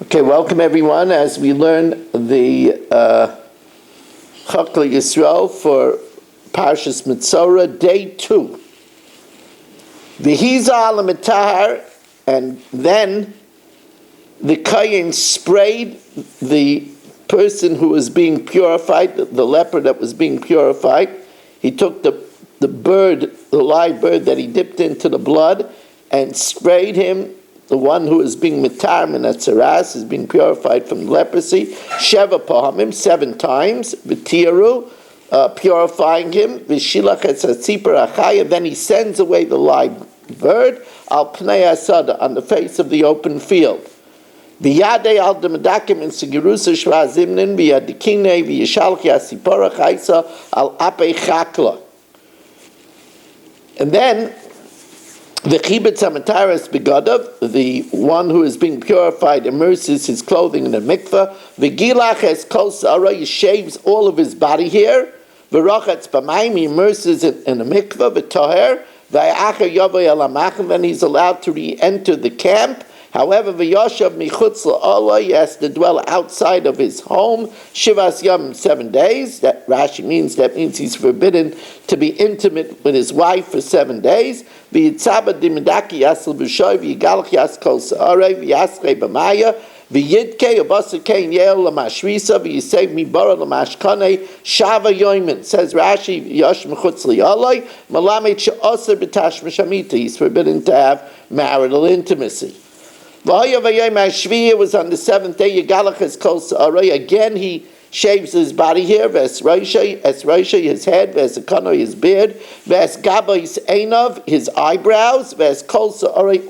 Okay, welcome everyone as we learn the Chok Yisrael for Parshas Metzora, day 2. V'hiza al mitahar, and then the Kayin sprayed the person who was being purified, the leper that was being purified. He took the bird, the live bird that he dipped into the blood, and sprayed him. The one who is being mitar Metzora is being purified from leprosy. Sheva pahamim, 7 times. V'tiru, purifying him. V'shilach et tzipor achaya. Then he sends away the live bird al pnei asada, on the face of the open field. V'yadei al demadakim in sigirusa shva zimnin v'yadikine v'yishalch yasipora chaysa al apei chakla. And then the chibetz hamataris begadav, the one who is being purified, immerses his clothing in the mikveh. V'gilach es kol sara, he shaves all of his body hair. V'rochatz b'mayim, he immerses it in the mikveh. V'toher, v'acher yavoy el hamachim, then he's allowed to re-enter the camp. However, v'yoshav michutz la'olah, he has to dwell outside of his home. Shivas yom, 7 days. That Rashi means he's forbidden to be intimate with his wife for 7 days. V'yitzaba dimidaki yasel b'shoy v'yigalach yas kol sa'arei v'yasrei b'maya v'yidkei u'basakein yel l'mashrisa v'yisev mibara l'mashkanei shava yoimin. Says Rashi, yosh mechutz li'oloi malamet she'oser b'tash m'shamita. He's forbidden to have marital intimacy. It was on the 7th day. Again, he shaves his body hair. His head. His beard. His eyebrows.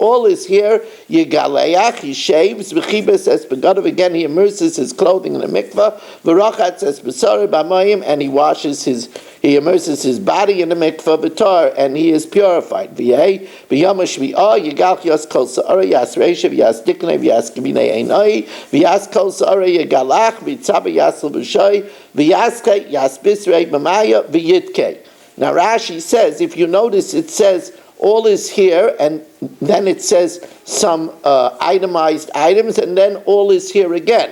All his hair. He shaves. Again, he immerses his clothing in the mikveh. And he immerses his body in the mikveh b'tar, and he is purified. Now Rashi says, if you notice, it says all is here, and then it says some itemized items, and then all is here again.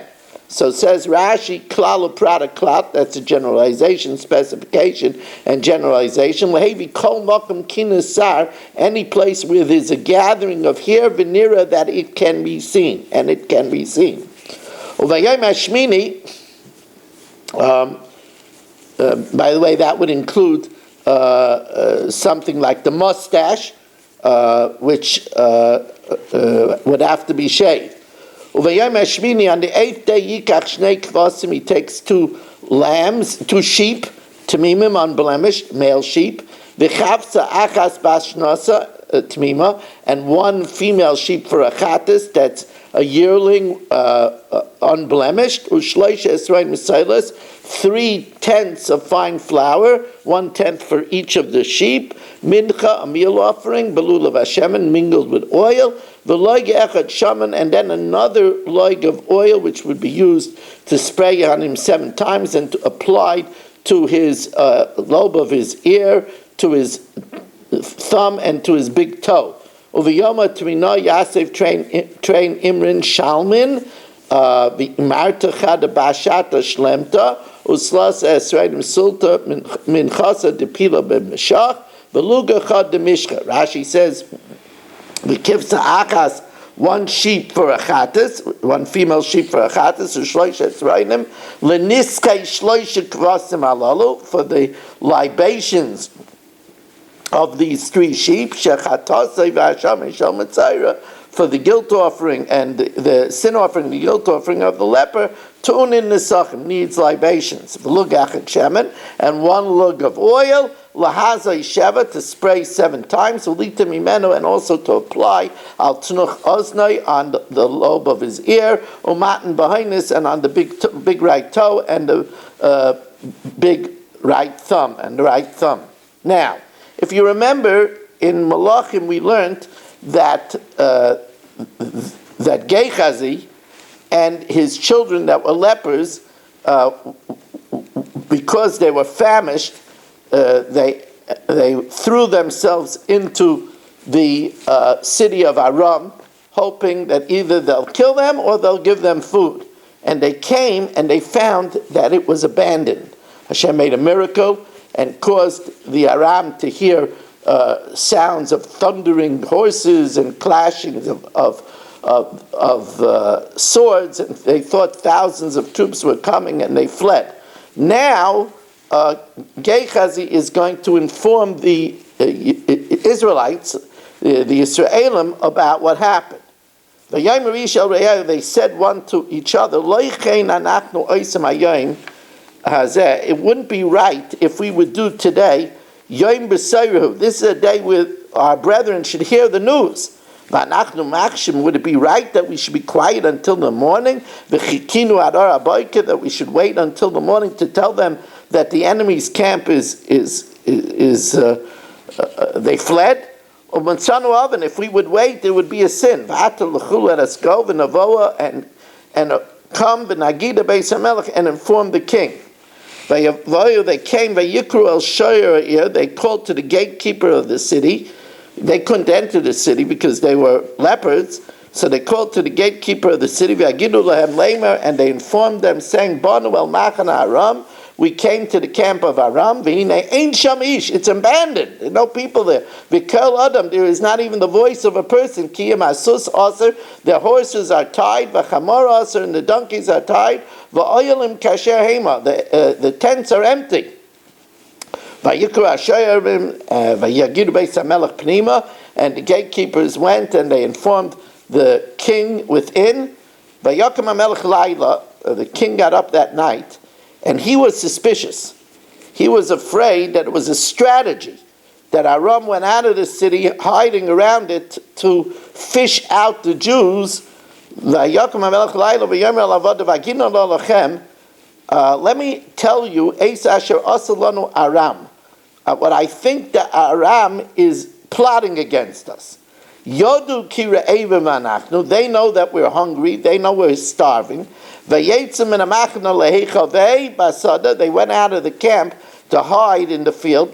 So says Rashi, klal u'prada klat, that's a generalization, specification, and generalization. Lehevi kol makom kinasar, any place where there's a gathering of hair venira that it can be seen, and it can be seen. Uvayom hashmini, by the way, that would include something like the mustache, which would have to be shaved. On the 8th day, he takes 2 lambs, 2 sheep, tamimim, unblemished, male sheep, and 1 female sheep for a chatas, that's a yearling, unblemished, 3/10 of fine flour, 1/10 for each of the sheep, mincha, a meal offering, belulav hashemen, mingled with oil, v'loig echad shaman, and then another loig of oil, which would be used to spray on him 7 times and to apply to his lobe of his ear, to his thumb, and to his big toe. Uviyoma Tvina Yasef train Imrin Shalmin, Martacha de Bashata Shlemta, Uslas Esraim Sulta Minchasa de Pila B'Meshach, Beluga Chad de Mishcha. Rashi says, V'kivsa Achas, 1 sheep for a chatas, 1 female sheep for a chatas, Ushloish Esrainim, Leniskei Shloish Kvasim Alalu, for the libations of these 3 sheep, for the guilt offering and the sin offering, the guilt offering of the leper, tunin nesachim, needs libations. And 1 lug of oil, lahazai sheva, to spray 7 times, and also to apply al tnuch oznai, on the lobe of his ear, umatin behainis, and on the big right toe, and the big right thumb, Now, if you remember, in Malachim we learned that Gehazi and his children that were lepers, because they were famished, they threw themselves into the city of Aram, hoping that either they'll kill them or they'll give them food. And they came and they found that it was abandoned. Hashem made a miracle and caused the Aram to hear sounds of thundering horses and clashings of swords, and they thought thousands of troops were coming, and they fled. Now, Gehazi is going to inform the Israelites, the Yisraelim, about what happened. They said one to each other, it wouldn't be right if we would do today, Yom B'Seiruhu. This is a day where our brethren should hear the news. Would it be right that we should be quiet until the morning? That we should wait until the morning to tell them that the enemy's camp is they fled? And if we would wait, there would be a sin. Let us go and come and inform the king. They came, they called to the gatekeeper of the city. They couldn't enter the city because they were leopards, so they called to the gatekeeper of the city, and they informed them, saying, we came to the camp of Aram, it's abandoned, there are no people there. There is not even the voice of a person. Their horses are tied, and the donkeys are tied, the tents are empty. And the gatekeepers went and they informed the king within. The king got up that night and he was suspicious. He was afraid that it was a strategy, that Aram went out of the city hiding around it to fish out the Jews. Let me tell you, Aram. What I think that Aram is plotting against us. Yodu kire'evim. They know that we're hungry. They know we're starving. They went out of the camp to hide in the field.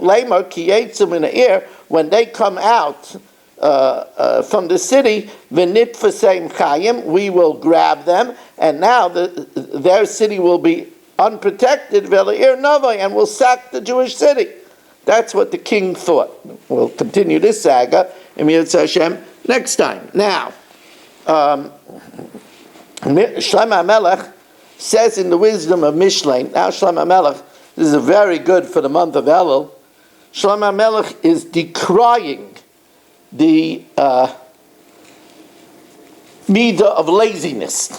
When they come out from the city, we will grab them, and now their city will be unprotected, and will sack the Jewish city. That's what the king thought. We'll continue this saga in Metzora Hashem next time. Now, Shlomo HaMelech says in the wisdom of Mishlei, now Shlomo HaMelech, this is very good for the month of Elul, Shlomo HaMelech is decrying the midah of laziness.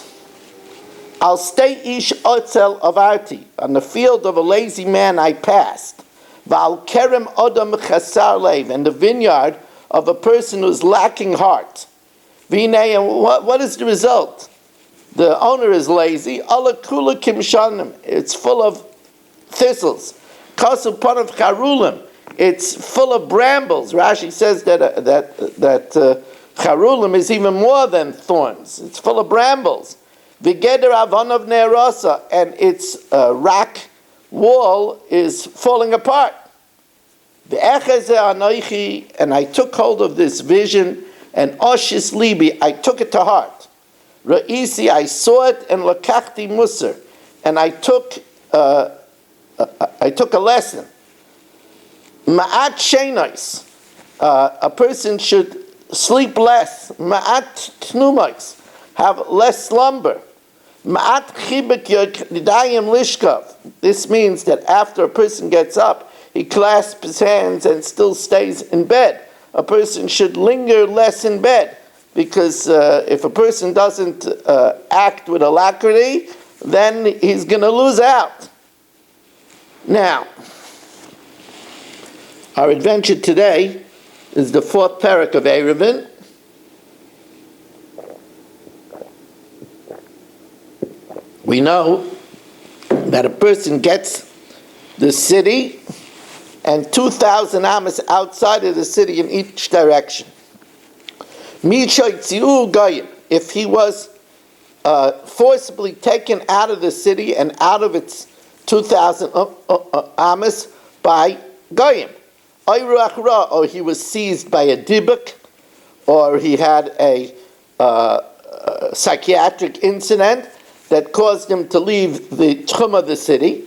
I'll stay ish otzel avarti, on the field of a lazy man I passed. Val kerem odam chasar lev, and the vineyard of a person who's lacking heart. Vinay, and what is the result? The owner is lazy. Ala kula kimshanim, it's full of thistles. Kasu panav charulim, it's full of brambles. Rashi says that charulim is even more than thorns. It's full of brambles. V'geder avanav ne'arasa, and its rock wall is falling apart. And I took hold of this vision, and oshis libi, I took it to heart. Ra'isi, I saw it, and lakachti musar, and I took a lesson. Ma'at sheinais, a person should sleep less. Ma'at tnumais, have less slumber. Ma'at chibek yadayim lishkav. This means that after a person gets up, he clasps his hands and still stays in bed. A person should linger less in bed, because if a person doesn't act with alacrity, then he's going to lose out. Now, our adventure today is the fourth parak of Eruvin. We know that a person gets the city and 2,000 amas outside of the city in each direction. If he was forcibly taken out of the city and out of its 2,000 amas by goyim, or he was seized by a dibuk, or he had a psychiatric incident that caused him to leave the tchum of the city.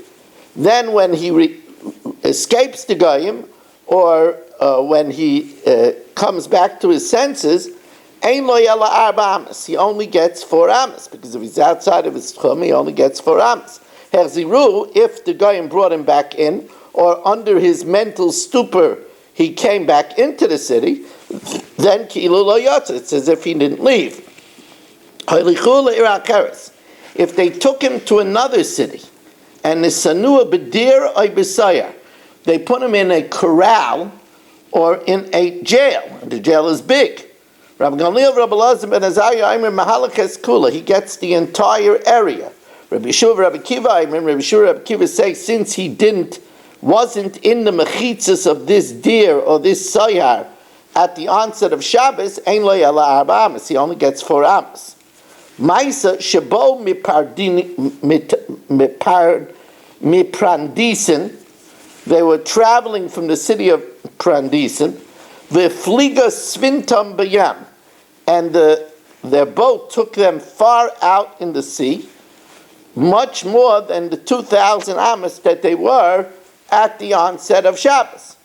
Then when he escapes the Goyim, or when he comes back to his senses, Ein lo yela arba amas. He only gets 4 amas, because if he's outside of his tchum, he only gets 4 amas. Herziru, if the Goyim brought him back in, or under his mental stupor, he came back into the city, then ki'ilu lo yotza. It's as if he didn't leave. If they took him to another city, and the sanua bedir oy besayar, they put him in a corral or in a jail. The jail is big. Rabbi Gamliel, Rabbi Elazar ben Azariah, Aimer Mahalakes Kula. He gets the entire area. Rabbi Yeshua, Rabbi Kiva, Rabbi Yeshua, Rabbi Kiva say, since he wasn't in the mechitzas of this deer or this sayar at the onset of Shabbos, ein lo yala arba amas. He only gets 4 amas. Maisa shebo miprandisen. They were traveling from the city of Prandisen. The fliga svintam bayam, and their boat took them far out in the sea, much more than the 2,000 amas that they were at the onset of Shabbos.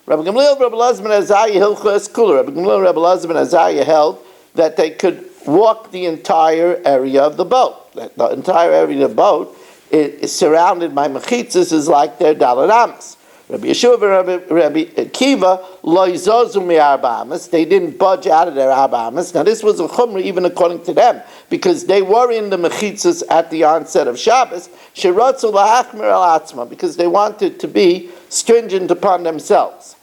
Rabbi Gamliel, Rabbi Elazar ben Azariah, Hilchos Kula. Rabbi Gamliel, Rabbi Elazar ben Azariah held that they could walk the entire area of the boat. The entire area of the boat is surrounded by mechitzas, is like their daled amas. Rabbi Yeshua and Rabbi Kiva, lo yizozu mi'arba amas. They didn't budge out of their arba amas. Now this was a chumrah even according to them, because they were in the mechitzas at the onset of Shabbos, sheratzu lahachmir al atzma, because they wanted to be stringent upon themselves.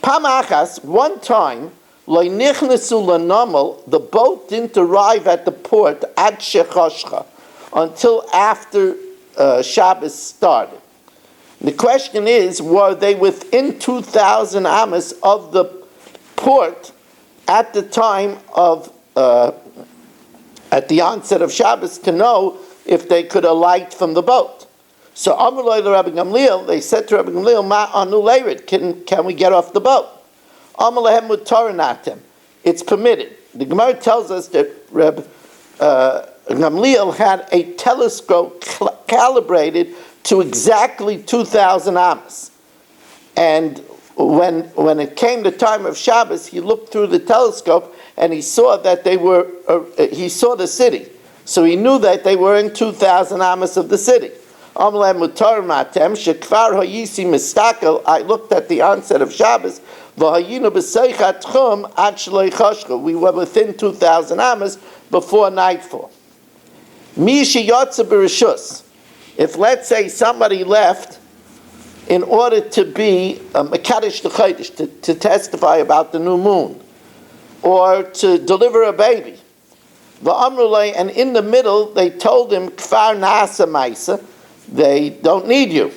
Pam achas, one time, lo nichnesu lanamal, the boat didn't arrive at the port ad shechoshcha, until after Shabbos started. The question is, were they within 2,000 amas of the port at the time of, at the onset of Shabbos, to know if they could alight from the boat? So Amrullah to Rabbi Gamliel, they said to Rabbi Gamliel, Ma anu leirid, can we get off the boat? Amrulahem mutaranatem, it's permitted. The Gemara tells us that Rabbi Gamliel had a telescope calibrated to exactly 2,000 amas. And when it came the time of Shabbos, he looked through the telescope and he saw that he saw the city. So he knew that they were in 2,000 amas of the city. I looked at the onset of Shabbos. We were within 2,000 amas before nightfall. If, let's say, somebody left in order to be Mekadesh L'Chodesh, to testify about the new moon, or to deliver a baby, and in the middle they told him, Kfar Nasa Maisa, they don't need you.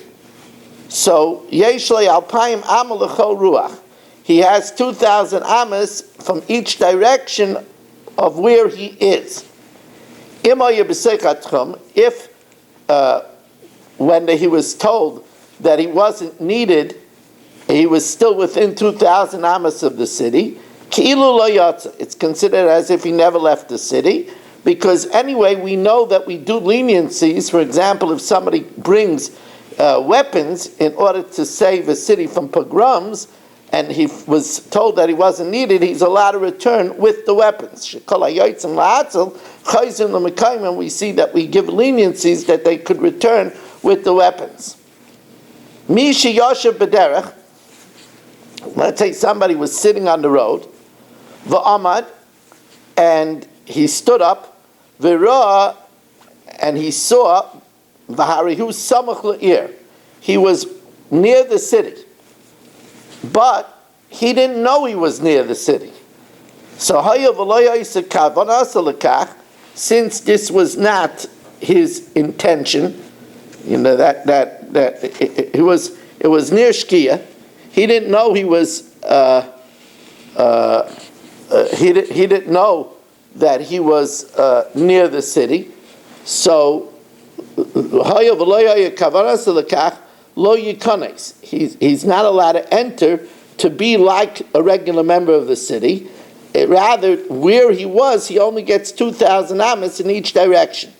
So, Yeshle Alpayim Amal L'Chol Ruach, he has 2,000 amas from each direction of where he is. If when he was told that he wasn't needed, he was still within 2,000 amas of the city, it's considered as if he never left the city, because anyway, we know that we do leniencies. For example, if somebody brings weapons in order to save a city from pogroms, and he was told that he wasn't needed, he's allowed to return with the weapons. And we see that we give leniencies that they could return with the weapons. Let's say somebody was sitting on the road, v'amad, and he stood up, v'ra, and he saw, v'harihu samach le'ir, he was near the city, but he didn't know he was near the city. So since this was not his intention, that it was near Shkia, he didn't know he was he didn't know that he was near the city. So he's not allowed to enter to be like a regular member of the city, Rather, where he was, he only gets 2,000 amas in each direction.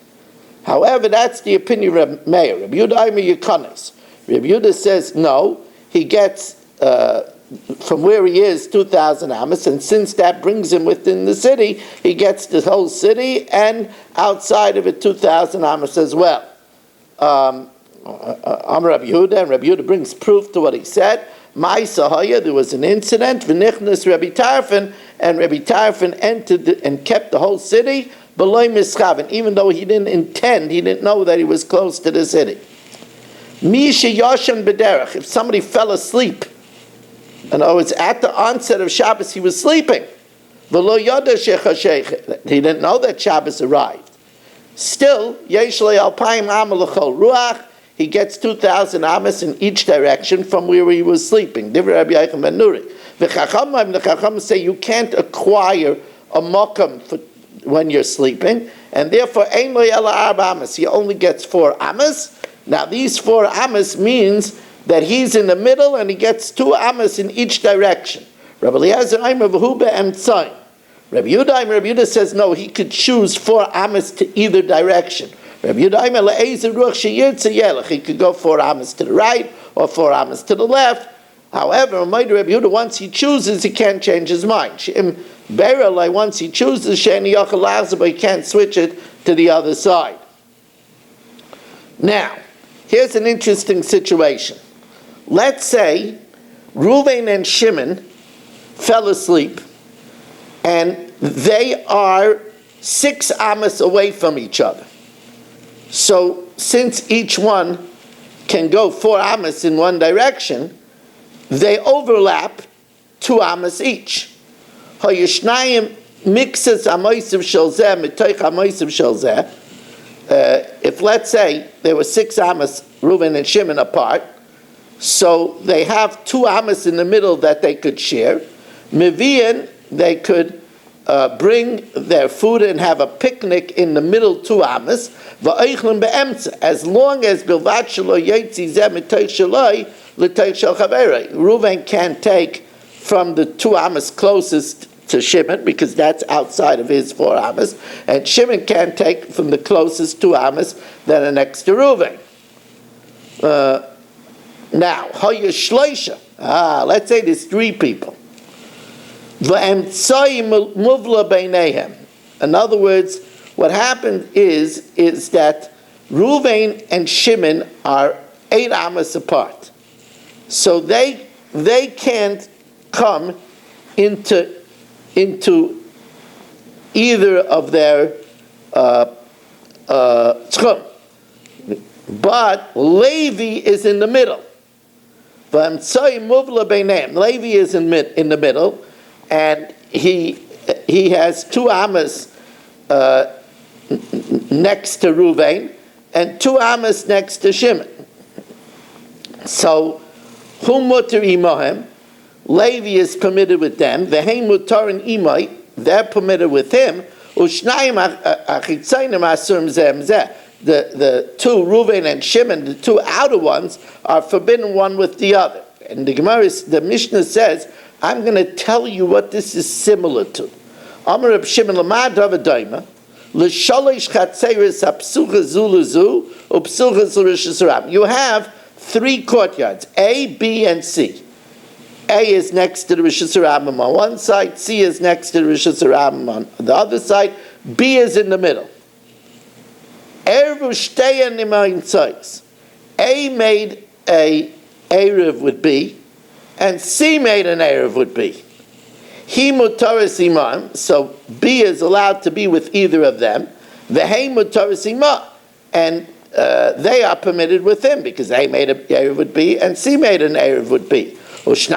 However, that's the opinion of Meir. Rabbi Yehuda Yikonis. Rabbi Yehuda says no, he gets from where he is 2,000 amas, and since that brings him within the city, he gets the whole city, and outside of it 2,000 amas as well. Rabbi Yehuda, and Rabbi Yehuda brings proof to what he said. Ma'isa Haya, there was an incident, V'nichnas Rabbi Tarfon, and Rabbi Tarfon entered and kept the whole city, B'loi Mischaven, even though he didn't intend, he didn't know that he was close to the city. Misha Yoshan B'derech, if somebody fell asleep, and it's at the onset of Shabbos, he was sleeping. V'lo Yoda Shechashech, he didn't know that Shabbos arrived. Still, Yesh Le Alpayim Amal L'chol Ruach, he gets 2,000 amas in each direction from where he was sleeping. Divrei Rabbi Yochanan ben Nuri. The Chachamim say you can't acquire a makam when you're sleeping, and therefore ein lo yela arba amas. He only gets 4 amas. Now these 4 amas means that he's in the middle and he gets 2 amas in each direction. Rabbi Eliezer Aimer v'hu be'emtzayin. Rabbi Yehuda says no, he could choose 4 amas to either direction. Rabbi Yehuda, he could go 4 amas to the right or 4 amas to the left. However, Rabbi Yehuda, once he chooses, he can't change his mind. Once he chooses, but he can't switch it to the other side. Now, here's an interesting situation. Let's say Reuven and Shimon fell asleep, and they are 6 amas away from each other. So, since each one can go 4 amas in one direction, they overlap 2 amas each. If, let's say, there were 6 amas, Reuven and Shimon apart, so they have 2 amas in the middle that they could share. Mevian, they could bring their food and have a picnic in the middle 2 amas, as long as Reuven can't take from the 2 amas closest to Shimon, because that's outside of his 4 amas, and Shimon can't take from the closest 2 amas that are next to Reuven. Now, let's say there's 3 people. In other words, what happened is that Reuven and Shimon are 8 amas apart. So they can't come into either of their tchum. But Levi is in the middle. Levi is in the middle, and he has 2 amas next to Reuven and 2 amas next to Shimon. So, hum mutar imohem, Levi is permitted with them. Vehein mutarin imai, they're permitted with him. Ushnayim achitzayim asurim zem zeh. The 2, Reuven and Shimon, the 2 outer ones, are forbidden one with the other. And the Mishnah says, I'm going to tell you what this is similar to. Amar Reb Shimon Lamad Davadayma, L'shalish chatzeres hapsucha zuluzu, upsucha zurishasuram. You have 3 courtyards, A, B, and C. A is next to the Rosh Hashanah on one side, C is next to the Rosh Hashanah on the other side, B is in the middle. A made a Erev with B, and C made an Erev with B. He mutaris imam, so B is allowed to be with either of them. V'hei mutaris imam, and they are permitted with him, because A made an Erev with B, and C made an Erev with B. But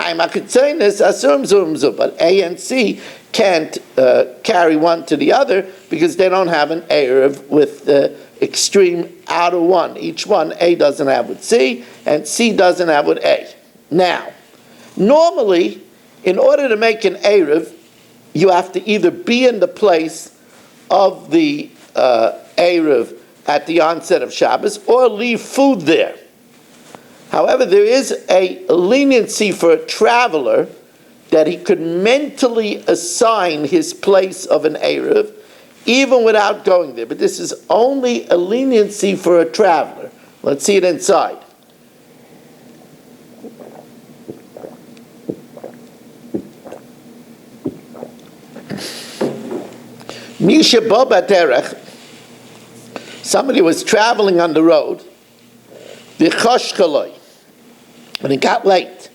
A and C can't carry one to the other, because they don't have an Erev with the extreme outer one. Each one, A doesn't have with C, and C doesn't have with A. Now, normally, in order to make an Erev, you have to either be in the place of the Erev at the onset of Shabbos, or leave food there. However, there is a leniency for a traveler that he could mentally assign his place of an Erev, even without going there. But this is only a leniency for a traveler. Let's see it inside. Misha Boba Derech, somebody was traveling on the road, v'choshkaloi, and it got late.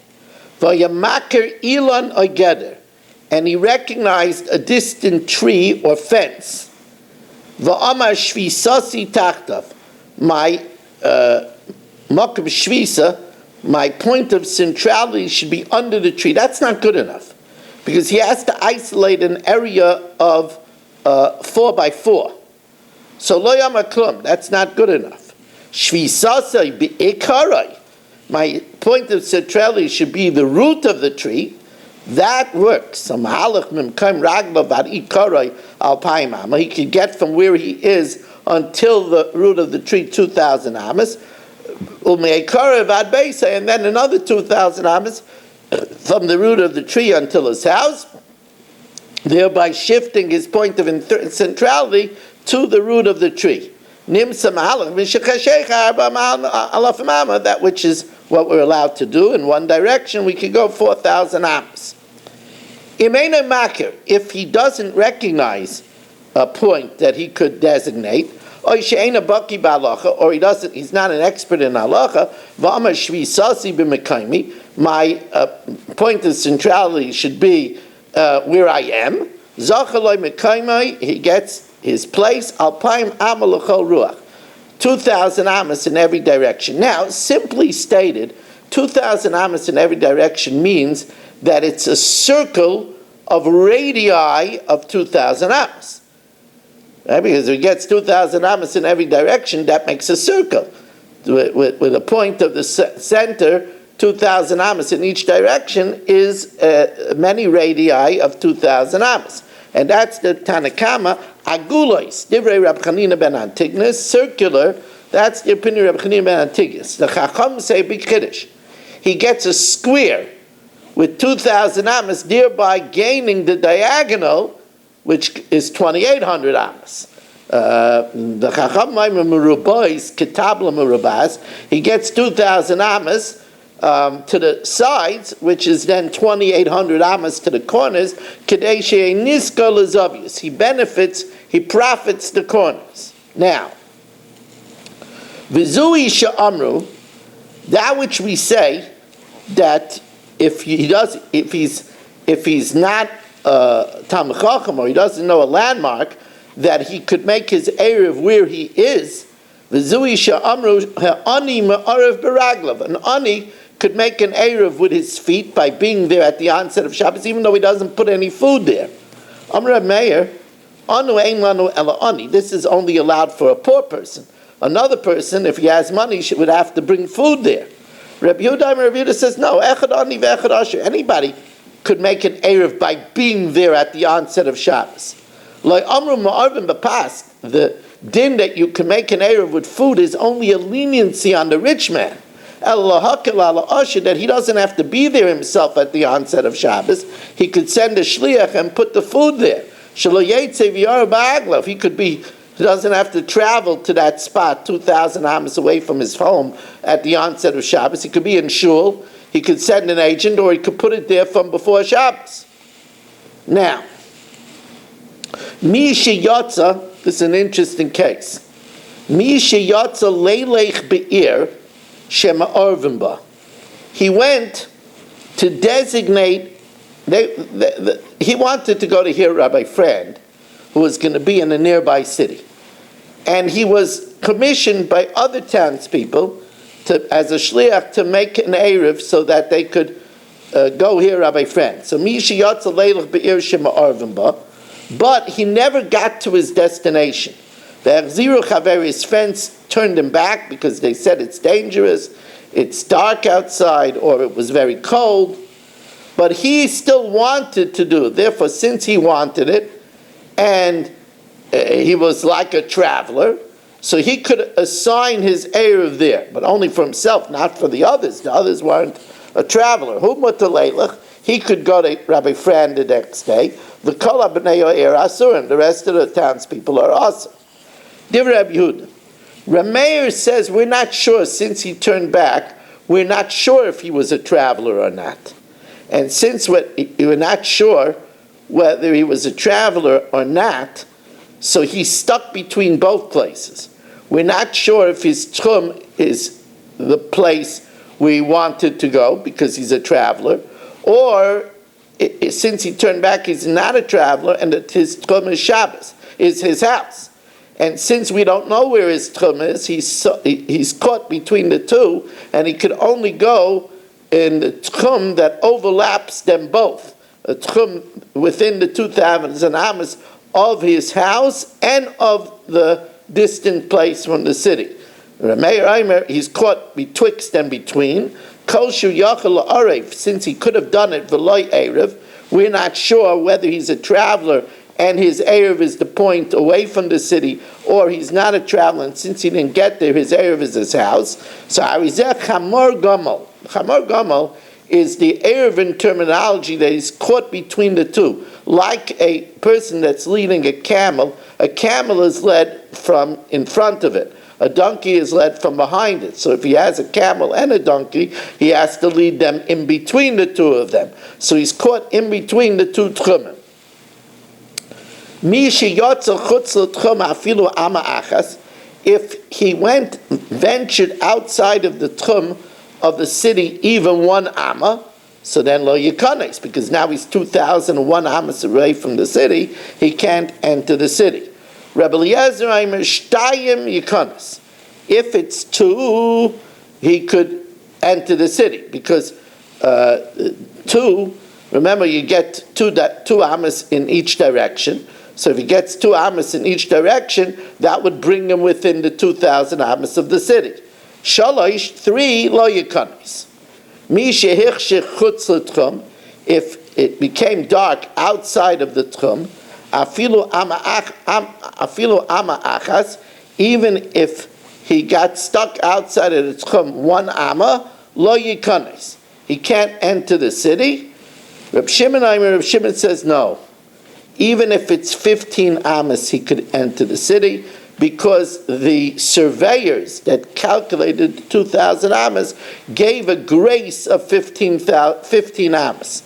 V'yamaker ilan ogeder, and he recognized a distant tree or fence. V'amar shvisasi tachtav, my makom shvisa, my point of centrality should be under the tree. That's not good enough, because he has to isolate an area of 4x4. So lo yama klum, that's not good enough. Shvisasai bi'ikarai, my point of centrality should be the root of the tree. That works. He could get from where he is until the root of the tree 2,000 amas. And then another 2,000 amas from the root of the tree until his house, thereby shifting his point of centrality to the root of the tree. That which is what we're allowed to do. In one direction, we could go 4,000 amas. If he doesn't recognize a point that he could designate, or he's not an expert in halacha, my point of centrality should be where I am. He gets his place. 2,000 amas in every direction. Now, simply stated, 2,000 amas in every direction means that it's a circle of radii of 2,000 amas. Right? Because if he gets 2,000 amas in every direction, that makes a circle. With a point of the center, 2,000 amas in each direction is many radii of 2,000 amas. And that's the Tanakama, Agulois, Divrei Rab Chanina ben Antigonus, circular, that's the opinion of Rab Chanina ben Antigonus. The Chacham say big Kiddush. He gets a square with 2,000 amas, thereby gaining the diagonal, which is 2,800 amas. The Chacham Maimon Merubais, Kitabla Merubas, he gets 2,000 amas to the sides, which is then 2,800 amas to the corners. He benefits, he profits the corners. Now, Vizui Sha'amru, that which we say that if he's not Talmid Chacham, or he doesn't know a landmark, that he could make his Erev where he is. V'zui she'amru ha'ani me'arev beraglav. An ani could make an Erev with his feet by being there at the onset of Shabbos, even though he doesn't put any food there. Amr Meir, anu ein lanu ela ani. This is only allowed for a poor person. Another person, if he has money, would have to bring food there. Rabbi Yehuda says, no, echad ani ve'echad asher. Anybody could make an Erev by being there at the onset of Shabbos. Like Amru Ma'arvim B'pas, the din that you can make an Erev with food is only a leniency on the rich man. That he doesn't have to be there himself at the onset of Shabbos. He could send a shliach and put the food there. He doesn't have to travel to that spot 2,000 amas away from his home at the onset of Shabbos. He could be in shul. He could send an agent, or he could put it there from before Shabbos. Now, Mi sheyatza, this is an interesting case. Mi sheyatza leilech be'ir shema orvim ba. He went to designate, he wanted to go to hear Rabbi Friend, who was going to be in a nearby city. And he was commissioned by other townspeople as a shliach to make an Erev so that they could go hear Rabbi Friend. So Mi sheyatza leilech be'ir shema orvim ba. But he never got to his destination. His friends turned him back because they said it's dangerous, it's dark outside, or it was very cold. But he still wanted to do it. Therefore, since he wanted it, and he was like a traveler, so he could assign his Erev there, but only for himself, not for the others. The others weren't a traveler. he could go to Rabbi Fran the next day. The Kol HaBnei O'er Asurim, the rest of the townspeople are awesome. Div Rabbi Yehuda. Rameir says we're not sure, since he turned back, we're not sure if he was a traveler or not. And since we're not sure whether he was a traveler or not, so he's stuck between both places. We're not sure if his tchum is the place we wanted to go because he's a traveler, or since he turned back, he's not a traveler, and that his tchum is Shabbos, is his house. And since we don't know where his tchum is, he's caught between the two, and he could only go in the tchum that overlaps them both, a tchum within the 2,000 amas of his house and of the distant place from the city. Rameir Aimer, he's caught betwixt and between. Koshu Yachal Arev, since he could have done it v'loy Erev, we're not sure whether he's a traveler and his Erev is the point away from the city, or he's not a traveler, and since he didn't get there, his Erev is his house. So Arizeh Chamor Gomel. Chamor Gomel is the Erevin terminology that is caught between the two. Like a person that's leading a camel is led from in front of it. A donkey is led from behind it. So if he has a camel and a donkey, he has to lead them in between the two of them. So he's caught in between the two tchumim. If he ventured outside of the tchum of the city, even 1 amma, so then lo yikanes, because now he's 2,001 amas away from the city, he can't enter the city. Rebbe Eliezer Aimer shtayim yikanes. If it's 2, he could enter the city, because 2, remember you get 2 amas in each direction. So if he gets 2 amas in each direction, that would bring him within the 2,000 amas of the city. Shalosh, 3 lo yikanes. Mi shehichshich chutz l'tchum, if it became dark outside of the tchum, afilu ama achas, even if he got stuck outside of the tchum 1 amma, lo yikanes. He can't enter the city. Reb Shimon says no. Even if it's 15 amas, he could enter the city, because the surveyors that calculated 2,000 amas gave a grace of 15 amas.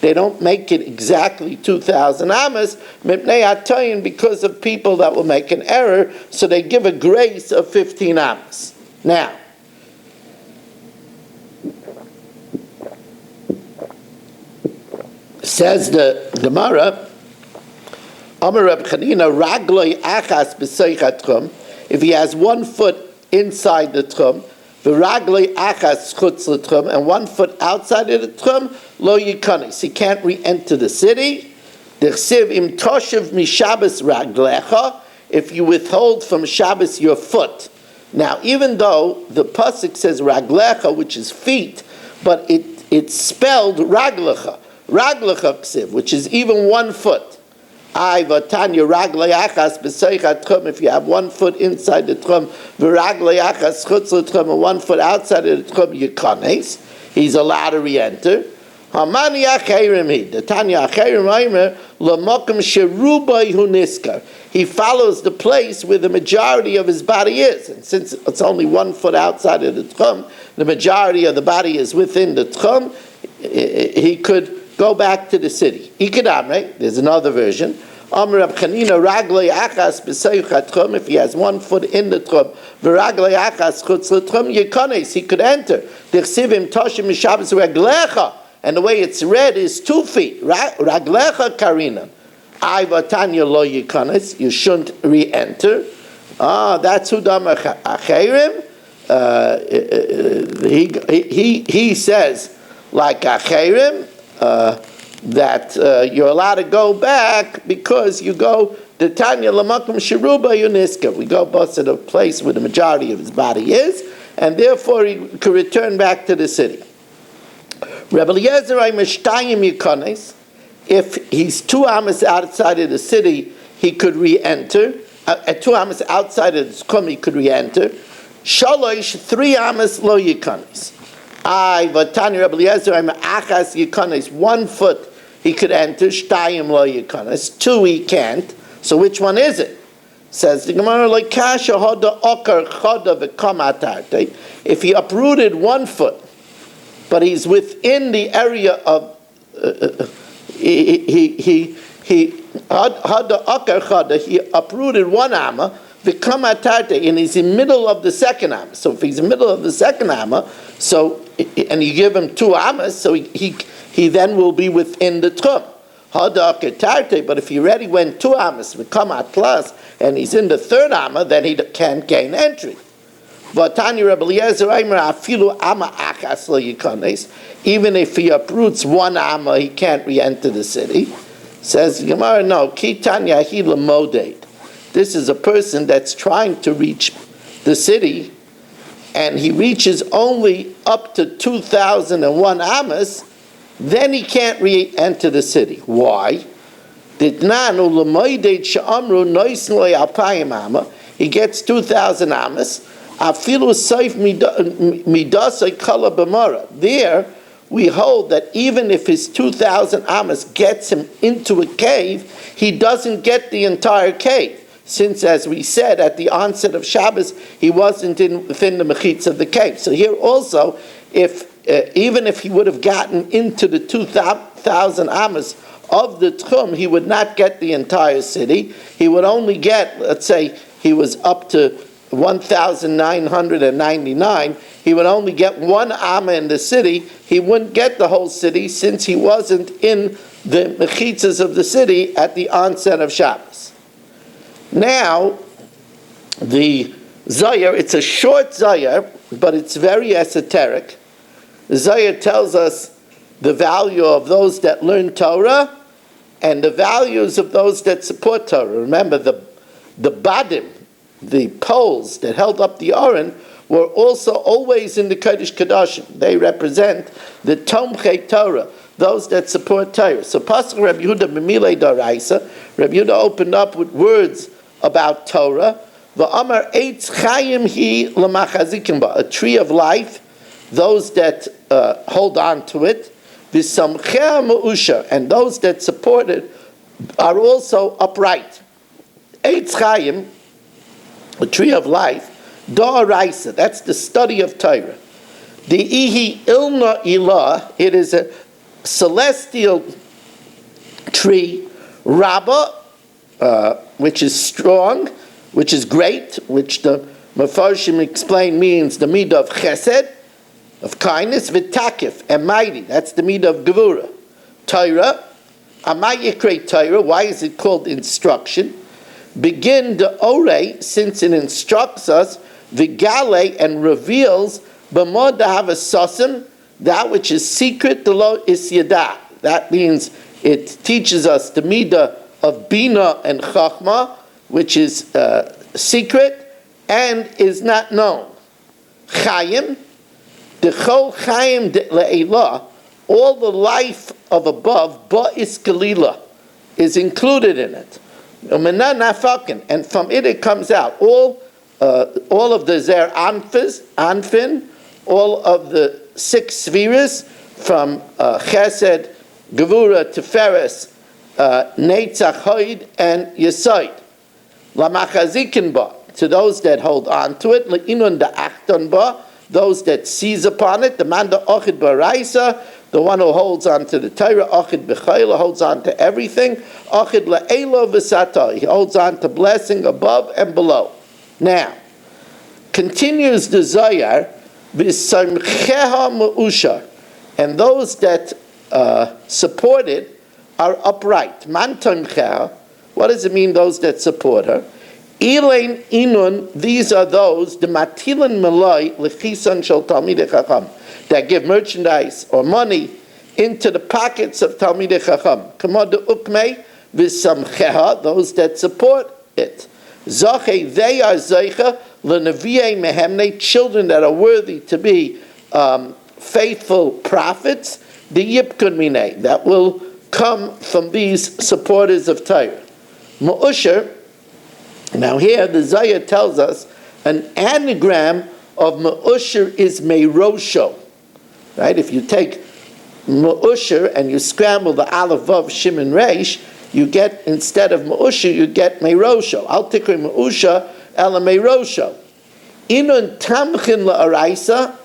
They don't make it exactly 2,000 amas because of people that will make an error, so they give a grace of 15 amas. Now, says the Gemara, Amar Reb Chanina, Ragloi achas b'seichat tchum, if he has 1 foot inside the tchum, v'ragloi achas chutz l'tchum, and 1 foot outside of the tchum, lo yikanis, he can't re-enter the city. D'chsiv im toshev mishabes raglecha, if you withhold from Shabbos your foot. Now, even though the pasuk says raglecha, which is feet, but it's spelled raglecha ksiv, which is even 1 foot. If you have 1 foot inside the tchum, and 1 foot outside of the tchum, yikanes, he's allowed to re-enter. He follows the place where the majority of his body is, and since it's only 1 foot outside of the tchum, the majority of the body is within the tchum. He could go back to the city. Ikadamre, there's another version. Amr Rab Chanina raglei achas b'seichat tchum, if he has 1 foot in the tchum, v'raglei achas chutz l'tchum yikanes, he could enter. D'chsivim toshim mishabes raglecha, and the way it's read is 2 feet. Raglecha karina. Ay vatanya lo yikanes, you shouldn't re-enter. That's Hudam Acherim. He says, like Acherim, that you're allowed to go back because you go the Tanya Lamakum Shiruba Yuniska. We go bus at a place where the majority of his body is, and therefore he could return back to the city. Rebbe Eliezer Mishtayim Yikones, if he's 2 amas outside of the city, he could re-enter. At 2 amas outside of the tchum, he could re-enter. Shalosh 3 amas lo Yikones. Vatani Rabbi Eliezer, I'm achas yikonis, 1 foot he could enter, shtayim lo yikonis, 2 he can't. So which one is it? Says the Gemara, like kasha hoda okar choda v'kamatarte. If he uprooted 1 foot, but he's within the area of he hoda okar choda, he uprooted 1 amma v'kamatarte, and he's in middle of the second amma. So if he's in the middle of the second amma, so and you give him 2 ammas, so he then will be within the tchum. But if he already went 2 ammas, v'kamat plus, and he's in the 3rd amma, then he can't gain entry. But Tanya Rabbi Eliezer, afilu amma achas lo yikones, even if he uproots 1 amma, he can't re-enter the city. Says Gemara, no, ki tanya hi lemoded. This is a person that's trying to reach the city, and he reaches only up to 2,001 ammas, then he can't re-enter the city. Why? He gets 2,000 ammas. There, we hold that even if his 2,000 ammas gets him into a cave, he doesn't get the entire cave. Since, as we said at the onset of Shabbos, he wasn't within the mechitz of the cave. So here also, even if he would have gotten into the 2,000 ammas of the tchum, he would not get the entire city. He would only get, let's say, he was up to 1,999. He would only get 1 amma in the city. He wouldn't get the whole city since he wasn't in the mechitzas of the city at the onset of Shabbos. Now, the Zayar, it's a short Zayar, but it's very esoteric. The Zayar tells us the value of those that learn Torah and the values of those that support Torah. Remember, the badim, the poles that held up the Aron, were also always in the Kodesh Kodashim. They represent the Tomchei Torah, those that support Torah. So Pasuk Rabbi Yehuda B'milei Daraisa, Rabbi Yehuda opened up with words about Torah. V'amar eitz chayim hi l'machazikim ba, a tree of life, those that hold on to it. V'samchea me'usha, and those that support it are also upright. Eitz chayim, a tree of life, da'araisa, that's the study of Torah. The ihi ilna ilah, it is a celestial tree, Rabbah, which is strong, which is great, which the Mefarshim explain means the midah of chesed, of kindness, v'takif, and mighty, that's the midah of gevura. Torah, amayikre Torah, why is it called instruction? Begin the ore, since it instructs us, v'gale, and reveals, b'mod havasasim, that which is secret, the lo is yada. That means it teaches us the midah of bina and chachma, which is secret and is not known. Chayim, the chol chayim le'elah, all the life of above, ba'is galila, is included in it. And from it comes out all of the zer anfin, all of the 6 spheres, from chesed, gevura, teferes, Netzach, Hoid, and Yesoid. Lamachazikin ba, to those that hold on to it. Le'inun da'achton ba, those that seize upon it. The man da'ochid ba'raisa, the one who holds on to the Torah. Ochid b'chayla, holds on to everything. Ochid la'elo v'sata, he holds on to blessing above and below. Now, continues the Zohar, v'samcheha me'ushar, and those that support it are upright. Man tomcheha, what does it mean, those that support her? Elain inun, these are those, the matilan malai lechisan shel talmidei chacham, that give merchandise or money into the pockets of talmidei chacham. Kamod ukmei v'samcheha, those that support it. Zoche, they are zeicha l'neviei mehemne, children that are worthy to be faithful prophets. The yipkun minei, that will come from these supporters of Torah. Me'usher, now here the Zohar tells us an anagram of Me'usher is Meirosho. right? If you take Me'usher and you scramble the Aleph Vav Shim and Reish, you get, instead of Me'usher, you get Meirosho. Al Tikri Me'usha Ela Meirosho. Inun Tamchin La'araisa,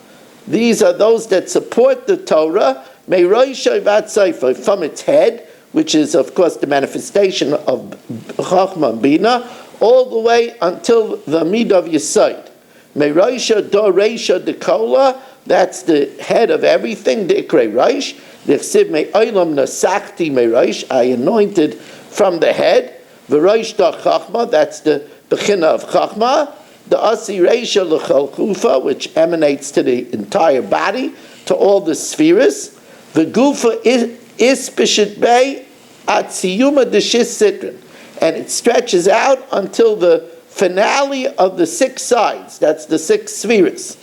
these are those that support the Torah, Meirosho Vatzaifa, from its head, which is, of course, the manifestation of Chachma Bina, all the way until the Mid of Yesod. Meirosha Do Reisha Dekola, that's the head of everything, the Ikrei Reish. The Chsiv Me'olam Nasachti Me'reish, I anointed from the head. V'Reish Da Chachma, that's the Bechina of Chachma. The Asi Reisha L'chol Kufa, which emanates to the entire body, to all the spheres. The Gufa is Bishit Bey at Siyuma Deshis Sitrin, and it stretches out until the finale of the 6 sides. That's the 6 spheres.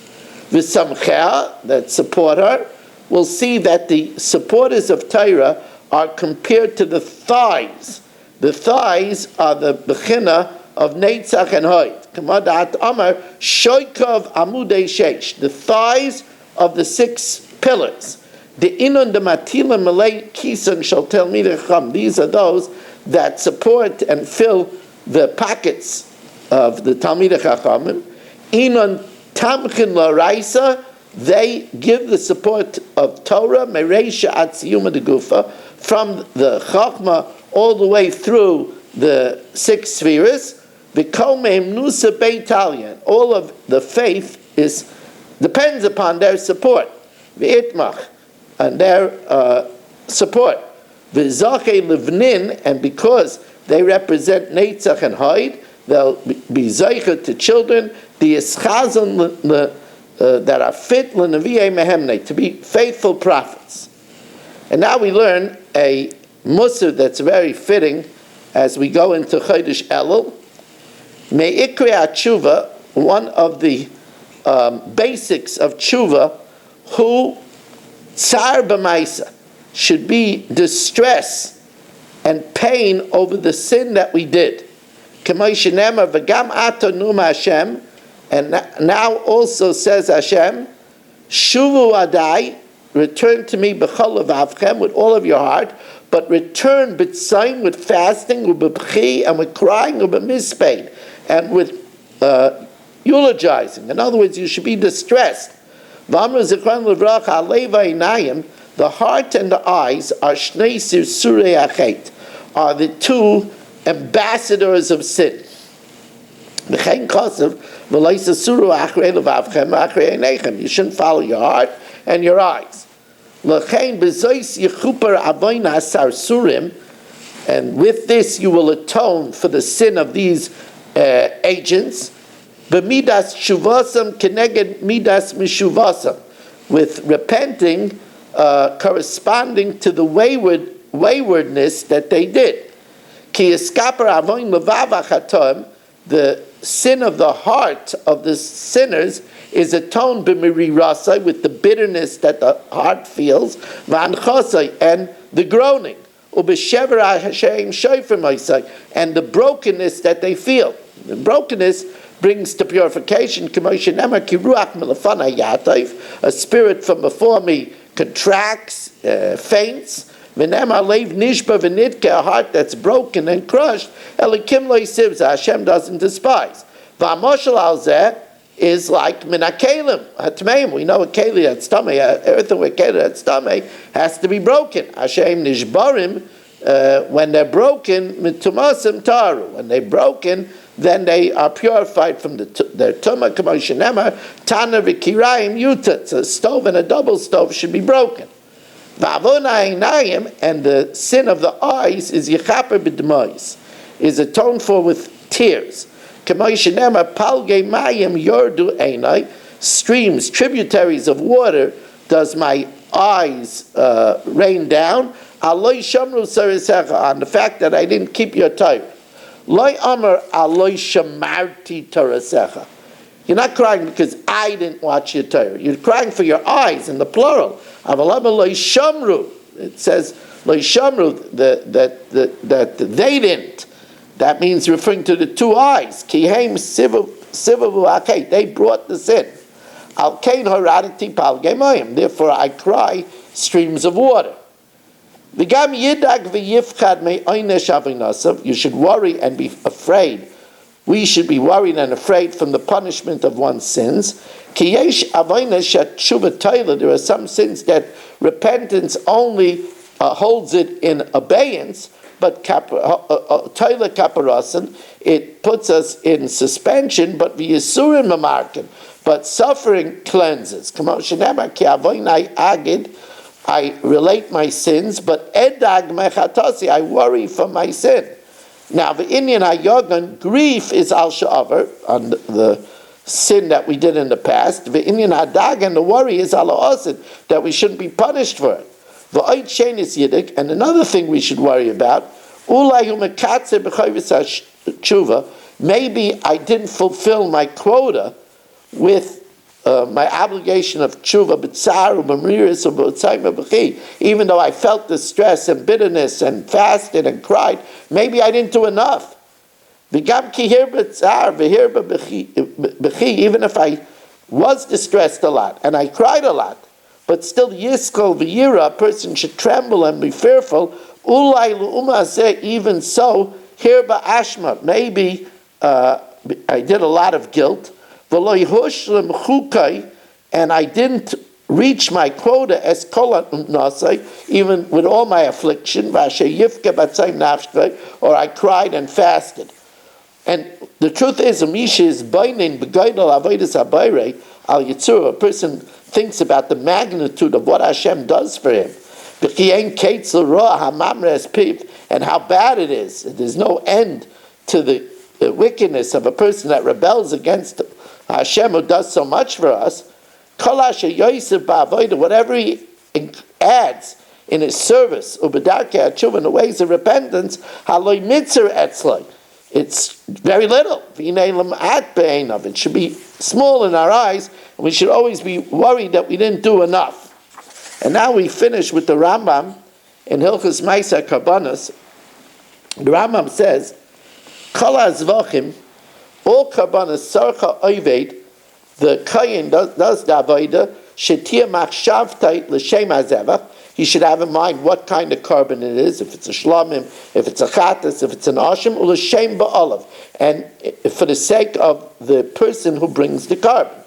V'samchea, that support her, we'll see that the supporters of Torah are compared to the thighs. The thighs are the bechina of Neitzach and Hoid. Kamadat Amar Shoykov Amudei Sheish, the thighs of the 6 pillars. The Inun de Matila Malay Kisan shall tell me the Chum. These are those that support and fill the pockets of the Talmidei Chachamim. Inun Tamchin Laraisa, they give the support of Torah, Mereisha Atziyuma de Gufa, from the Chachma all the way through the 6 spheres. V'kolmeim nusa beitalian, all of the faith depends upon their support. V'itmach, and their support. V'zachei livnin, and because they represent Neitzach and Hoid, they'll be zeicher to children, the ischazon that are fit l'nevi'ei mehemne, to be faithful prophets. And now we learn a musar that's very fitting as we go into Chodesh Elul. Me'ikri tshuva, one of the basics of tshuva, who tsar b'maisa, should be distress and pain over the sin that we did. K'may shenemar v'gam ato numa Hashem, and now also says Hashem, Shuvu adai, return to me b'chol levavchem, with all of your heart, but return b'tzayin, with fasting, u'b'bchi, and with crying, u'b'mispein, and with eulogizing. In other words, you should be distressed. V'amru zikran l'vracha aleva inayim, the heart and the eyes are shnei surei achet, are the 2 ambassadors of sin. You shouldn't follow your heart and your eyes. And with this you will atone for the sin of these agents. With repenting corresponding to the waywardness that they did. The sin of the heart of the sinners is atoned b'mirirasai, with the bitterness that the heart feels, v'anchasai, and the groaning, u'b'shever Hashem shofrim osai, and the brokenness that they feel. The brokenness brings to purification. K'moshe nemar ki ruach milafana yatayv, a spirit from before me contracts, faints. V'nemar leiv nishba v'nidke, a heart that's broken and crushed. Elikim lo yisivza, Hashem doesn't despise. V'amoshel al zeh is like minakelim hatmeim. We know a keli that's tummy, earthenware keli that's tummy has to be broken. Hashem nishbarim, when they're broken, mitumasim taru. When they're broken, then they are purified from their tumah. K'moshe nemar tana v'kirayim yutat. So a stove and a double stove should be broken. And the sin of the eyes is yichaper b'dmois, is atoned for with tears. Streams, tributaries of water, does my eyes rain down on the fact that I didn't keep your Torah. You're not crying because I didn't watch your Torah. You're crying for your eyes in the plural. It says that they didn't. That means referring to the 2 eyes. They brought the sin. Al kain horadati palgei mayim. Therefore I cry streams of water. V'gam yidag v'yifchad me'onesh avinasav. You should worry and be afraid. We should be worried and afraid from the punishment of one's sins. Ki yesh avonesh tshuva toila. There are some sins that repentance only holds it in abeyance, but toila kaparasan, it puts us in suspension, but v'yisurim mamarkin. But suffering cleanses. Kamoshenema ki avoinai agid. I relate my sins, but edag mechatasi, I worry for my sin. Now, the Indian hayogan, grief is al sha'avar, on the sin that we did in the past. The Indian hadag, and the worry is al ha'osid, that we shouldn't be punished for it. The oit shein is yiddik, and another thing we should worry about, ulai hu mekatze b'chayvis tshuva, maybe I didn't fulfill my quota with my obligation of tshuva b'tzar u'b'miriris u'b'tzayim b'chi. Even though I felt the stress and bitterness and fasted and cried, maybe I didn't do enough. V'gam ki hir b'tzar v'hir b'chi. Even if I was distressed a lot and I cried a lot, but still yiskol v'yira, a person should tremble and be fearful. Ulai lu'umazeh, even so, hir ba'ashma. Maybe I did a lot of guilt. And I didn't reach my quota as even with all my affliction, or I cried and fasted. And the truth is, a person thinks about the magnitude of what Hashem does for him, and how bad it is. There's no end to the wickedness of a person that rebels against Hashem, who does so much for us. Whatever he adds in his service, in the ways of repentance, it's very little. It should be small in our eyes, and we should always be worried that we didn't do enough. And now we finish with the Rambam in Hilchos Ma'aser Karbanos. The Rambam says, all karbanos sarcha oived, the kayin does the avodah, shetir machshavtai l'shem hazevach. He should have in mind what kind of carbon it is, if it's a shlamim, if it's a chatas, if it's an ashim, or l'shem ba'olav, and for the sake of the person who brings the carbon.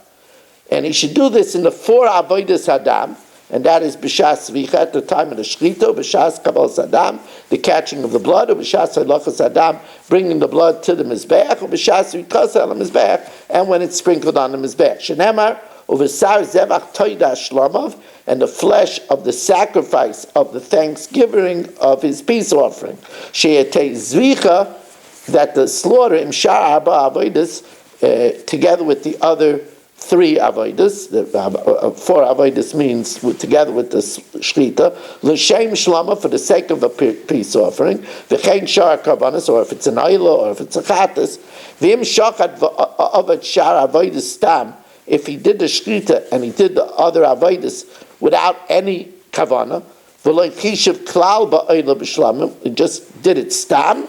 And he should do this in the 4 avodas hadam, and that is b'shas zvicha, at the time of the shchita, b'shas kabal sadam, the catching of the blood, or b'shas halachas sadam, bringing the blood to the mizbeach, or b'shas zvikas al mizbeach, and when it's sprinkled on the mizbeach. Shenemar uvesar zevach toida shlomav, and the flesh of the sacrifice of the thanksgiving of his peace offering. She'etei zvicha, that the slaughter imshar arba avodas, together with the other 3 avodas, 4 avodas means together with the shchita, l'shem shlama, for the sake of a peace offering, v'chein shar karbanos, or if it's an oila, or if it's a chatas, v'im shachat v'avad shar avodas stam, if he did the shchita and he did the other avodas without any kavana, v'lo chishav klal ba'oila b'shlamim, he just did it stam,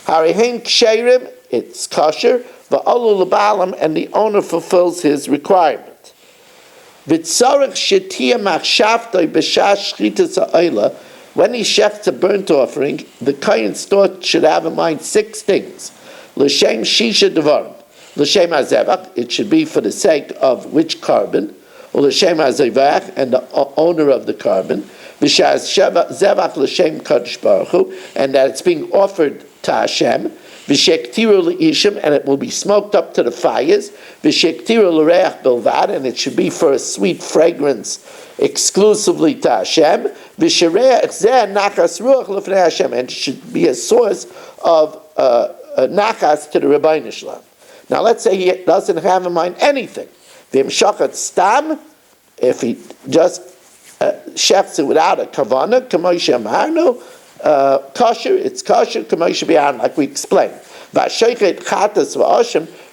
harihen ksherim, it's kosher, and the owner fulfills his requirement. When he shechts a burnt offering, the kohen store should have in mind 6 things. L'shem shisha devarim. L'shem hazevach, it should be for the sake of which carbon, or l'shem hazevach, and the owner of the carbon, v'shaz zevach l'shem kadosh baruch hu, and that it's being offered to Hashem, v'shektiru l'ishim, and it will be smoked up to the fires, v'shektiru l'reach bilvad, and it should be for a sweet fragrance exclusively to Hashem, v'shereach zeh nachas ruach l'fnei Hashem, and it should be a source of nachas to the Rebbeinu Shalom. Now let's say he doesn't have in mind anything. V'im shachat stam, if he just shechts it without a kavana, k'moshe amarnu, kosher, it's kosher, like we explained.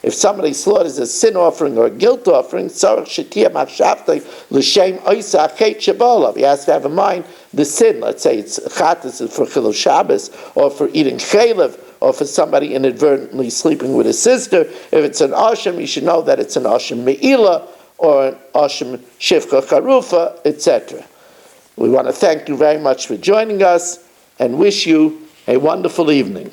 If somebody slaughters a sin offering or a guilt offering, he has to have in mind the sin. Let's say it's chatas for chilul Shabbos, or for eating chaylev, or for somebody inadvertently sleeping with his sister. If it's an asham, you should know that it's an asham me'ila, or an Oshim Shifcha Charufa, etc. We want to thank you very much for joining us and wish you a wonderful evening.